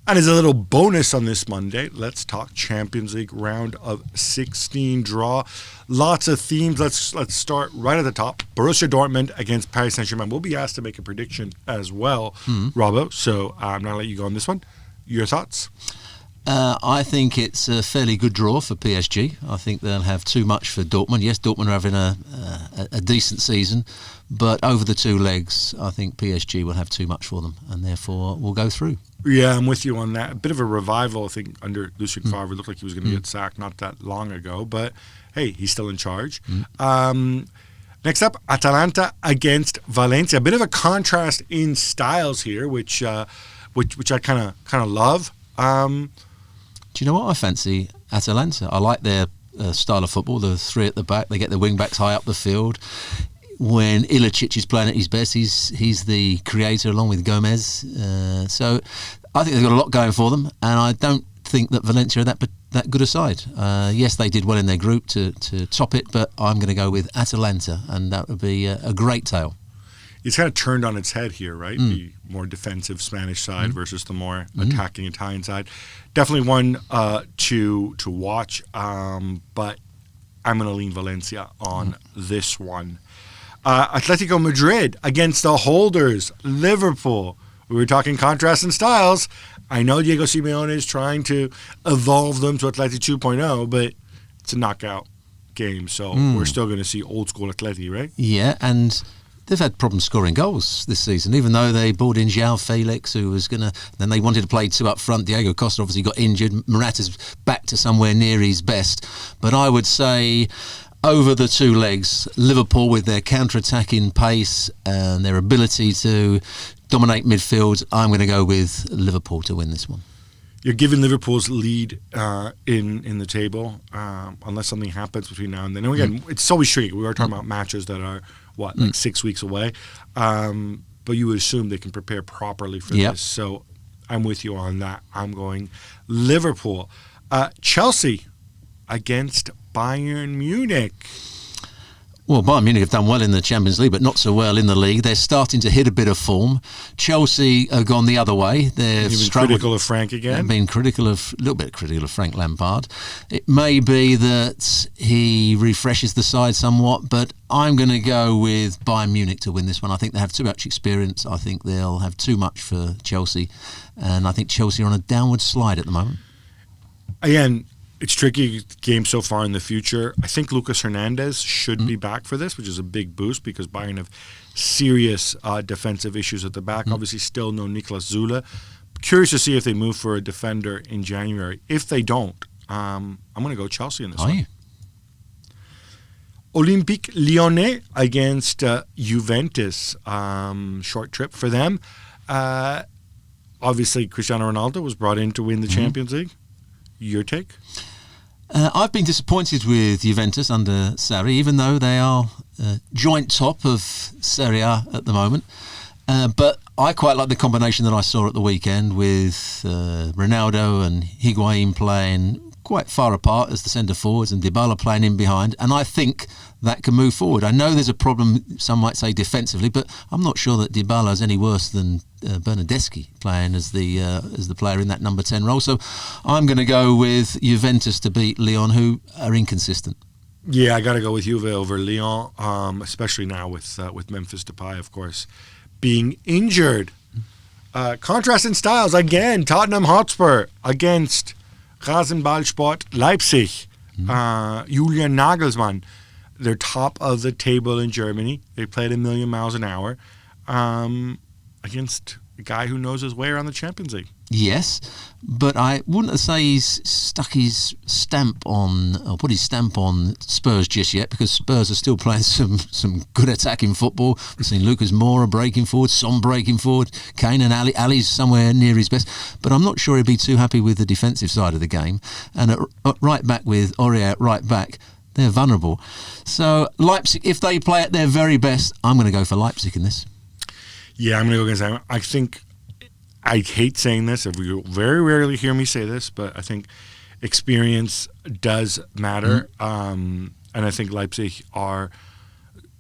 And as a little bonus on this Monday, let's talk Champions League round of 16 draw. Lots of themes. Let's start right at the top. Borussia Dortmund against Paris Saint-Germain. We'll be asked to make a prediction as well, Robbo. So I'm going to let you go on this one. Your thoughts? I think it's a fairly good draw for PSG. I think they'll have too much for Dortmund. Yes, Dortmund are having a decent season, but over the two legs, I think PSG will have too much for them, and therefore will go through. Yeah, I'm with you on that. A bit of a revival, I think, under Lucien Favre. It looked like he was going to get sacked not that long ago, but hey, he's still in charge. Next up, Atalanta against Valencia. A bit of a contrast in styles here, which I kind of love. Do you know what I fancy? Atalanta. I like their style of football. The three at the back. They get the wing backs high up the field. When Ilicic is playing at his best, he's the creator along with Gomez. So I think they've got a lot going for them, and I don't think that Valencia are that good a side. Yes, they did well in their group to top it, but I'm going to go with Atalanta, and that would be a great tale. It's kind of turned on its head here, right? The more defensive Spanish side versus the more attacking Italian side. Definitely one to watch, but I'm going to lean Valencia on this one. Atletico Madrid against the holders, Liverpool. We were talking contrast in styles. I know Diego Simeone is trying to evolve them to Atleti 2.0, but it's a knockout game, so we're still going to see old school Atleti, right? Yeah, and they've had problems scoring goals this season, even though they brought in João Felix, who was going to... Then they wanted to play two up front. Diego Costa obviously got injured. Morata's back to somewhere near his best. But I would say over the two legs, Liverpool with their counter-attacking pace and their ability to dominate midfield, I'm going to go with Liverpool to win this one. You're giving Liverpool's lead in the table unless something happens between now and then. And again, it's always tricky. We are talking about matches that are, like 6 weeks away. But you would assume they can prepare properly for this. So I'm with you on that. I'm going Liverpool. Chelsea against Bayern Munich. Well, Bayern Munich have done well in the Champions League, but not so well in the league. They're starting to hit a bit of form. Chelsea have gone the other way. They've been critical of Frank again. They've been a little bit critical of Frank Lampard. It may be that he refreshes the side somewhat, but I'm going to go with Bayern Munich to win this one. I think they have too much experience. I think they'll have too much for Chelsea, and I think Chelsea are on a downward slide at the moment. Again, it's tricky game so far in the future. I think Lucas Hernandez should be back for this, which is a big boost because Bayern have serious defensive issues at the back. Obviously, still no Niklas Zule. Curious to see if they move for a defender in January. If they don't, I'm going to go Chelsea in this one. Olympique Lyonnais against Juventus. Short trip for them. Obviously, Cristiano Ronaldo was brought in to win the Champions League. Your take? I've been disappointed with Juventus under Sarri, even though they are joint top of Serie A at the moment. But I quite like the combination that I saw at the weekend with Ronaldo and Higuain playing quite far apart as the centre forwards and Dybala playing in behind, and I think that can move forward. I know there's a problem, some might say defensively, but I'm not sure that Dybala is any worse than Bernardeschi playing as the player in that number 10 role. So I'm going to go with Juventus to beat Lyon, who are inconsistent. Yeah, I got to go with Juve over Lyon, especially now with Memphis Depay, of course, being injured. Contrast in styles again. Tottenham Hotspur against Rasenballsport Leipzig. Julian Nagelsmann. They're top of the table in Germany. They played a million miles an hour against a guy who knows his way around the Champions League. Yes, but I wouldn't say he's stuck his stamp on, or put his stamp on Spurs just yet, because Spurs are still playing some good attacking football. We've seen Lucas Moura breaking forward, Son breaking forward, Kane and Ali's somewhere near his best. But I'm not sure he'd be too happy with the defensive side of the game. And at right back with Aurier at right back, they're vulnerable. So Leipzig, if they play at their very best, I'm going to go for Leipzig in this. Yeah, I'm going to go against them. I think, I hate saying this, if you very rarely hear me say this, but I think experience does matter. And I think Leipzig are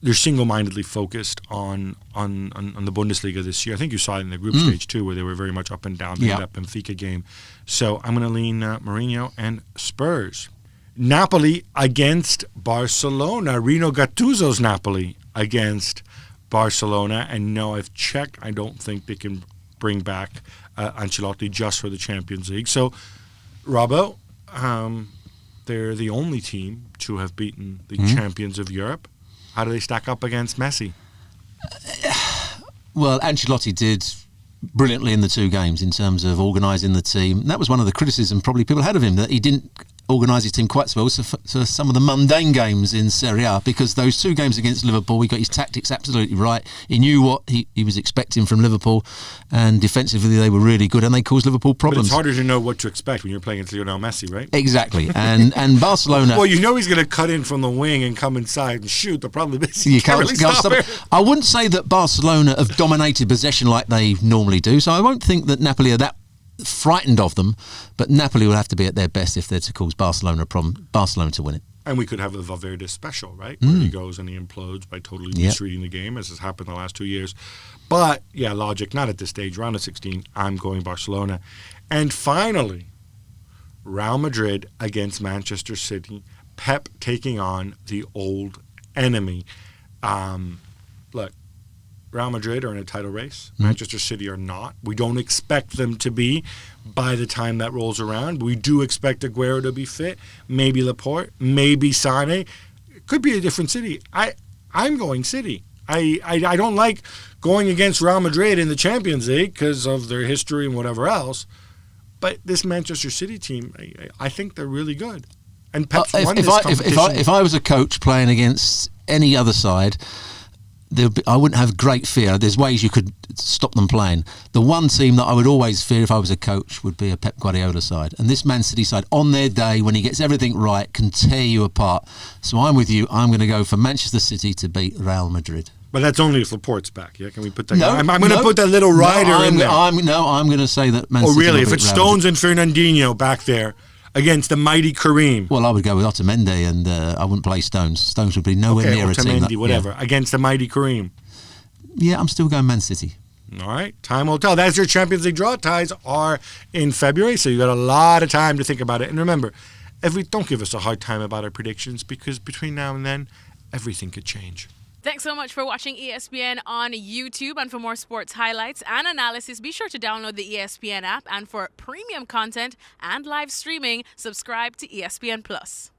they're single-mindedly focused on the Bundesliga this year. I think you saw it in the group stage too, where they were very much up and down. They had that Benfica game. So I'm going to lean Mourinho and Spurs. Napoli against Barcelona. Rino Gattuso's Napoli against Barcelona. And no, I've checked. I don't think they can bring back Ancelotti just for the Champions League. So, Robbo, they're the only team to have beaten the champions of Europe. How do they stack up against Messi? Well, Ancelotti did brilliantly in the two games in terms of organising the team. And that was one of the criticisms probably people had of him, that he didn't organise his team quite so well. So some of the mundane games in Serie A, because those two games against Liverpool, he got his tactics absolutely right. He knew what he was expecting from Liverpool, and defensively they were really good, and they caused Liverpool problems. But it's harder to know what to expect when you're playing against Lionel Messi, right? Exactly. And Barcelona... Well, you know he's going to cut in from the wing and come inside and shoot. The problem is you can't really stop it. I wouldn't say that Barcelona have dominated possession like they normally do, so I won't think that Napoli are that frightened of them, but Napoli will have to be at their best if they're to cause Barcelona a problem, Barcelona to win it. And we could have a Valverde special, right? Where he goes and he implodes by totally misreading the game, as has happened the last 2 years. But, yeah, logic, not at this stage. Round of 16, I'm going Barcelona. And finally, Real Madrid against Manchester City. Pep taking on the old enemy. Look, Real Madrid are in a title race. Manchester City are not. We don't expect them to be by the time that rolls around. We do expect Aguero to be fit. Maybe Laporte. Maybe Sané. It could be a different City. I'm going City. I don't like going against Real Madrid in the Champions League because of their history and whatever else. But this Manchester City team, I think they're really good. And Pep's won this competition. If I was a coach playing against any other side, I wouldn't have great fear. There's ways you could stop them playing. The one team that I would always fear if I was a coach would be a Pep Guardiola side. And this Man City side, on their day, when he gets everything right, can tear you apart. So I'm with you. I'm going to go for Manchester City to beat Real Madrid. But that's only if Laporte's back, yeah? Can we put that? No, I'm going to put that little rider in there. I'm going to say that Man City. Oh, really? If it's Stones and Fernandinho back there against the mighty Kareem. Well, I would go with Otamendi, and I wouldn't play Stones. Stones would be nowhere near a team. Otamendi, whatever. Yeah. Against the mighty Kareem. Yeah, I'm still going Man City. All right, time will tell. That's your Champions League draw. Ties are in February, so you got a lot of time to think about it. And remember, don't give us a hard time about our predictions, because between now and then, everything could change. Thanks so much for watching ESPN on YouTube. And for more sports highlights and analysis, be sure to download the ESPN app. And for premium content and live streaming, subscribe to ESPN Plus.